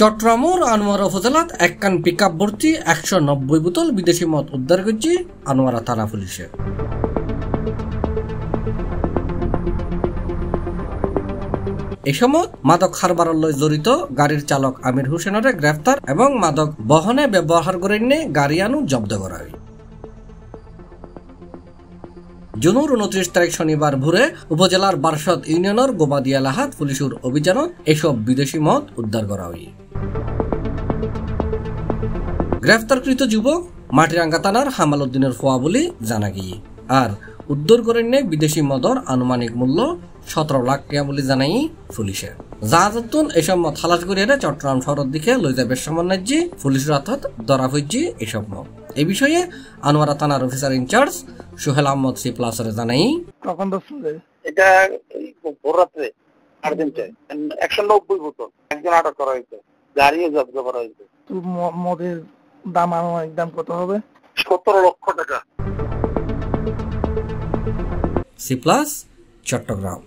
চট্টগ্রামের আনোয়ারা উপজেলাত একখান পিকআপ ভর্তি 190 বোতল বিদেশি মদ উদ্ধার করছে আনোয়ারা থানা পুলিশে। এই সময় মাদক কারবারের লয় জড়িত গাড়ির চালক আমির হোসেনের গ্রেফতার এবং মাদক বহনে ব্যবহার করে নিয়ে গাড়ি আনু জব্দ করা হয়। জুনের 29 তারিখ শনিবার ভোরে উপজেলার বারসদ ইউনিয়নের গোবাদিয়া লাহাত পুলিশের অভিযানত এসব বিদেশি মদ উদ্ধার করা হয়। গ্রেফতারকৃত যুবক মাটিরাঙ্গা থানার হামাল উদ্দিনের ফোয়া বলে জানা গিয়ে, আর উদ্ধার করে নিয়ে বিদেশি মদর আনুমানিক মূল্য 17 লাখ টাকা বলে জানাই পুলিশে। জাহাজতুন এসব মদ খালাস করে চট্টগ্রাম শহরের দিকে লই যাবে সামান্যজি পুলিশের হাতত ধরা হয়েছে এসব মদ। এই বিষয়ে আনোয়ারা থানার officer in charge Sohel Ahmed C প্লাসের জানাই, তখন এটা ভোর রাত্রে 190 বোতল একজন আটক করা হয়েছে, গাড়িও জব্দ করা হয়েছে। মদের দাম আনুমানিক দাম কত হবে? 17 লক্ষ টাকা। C plus, Chittagong.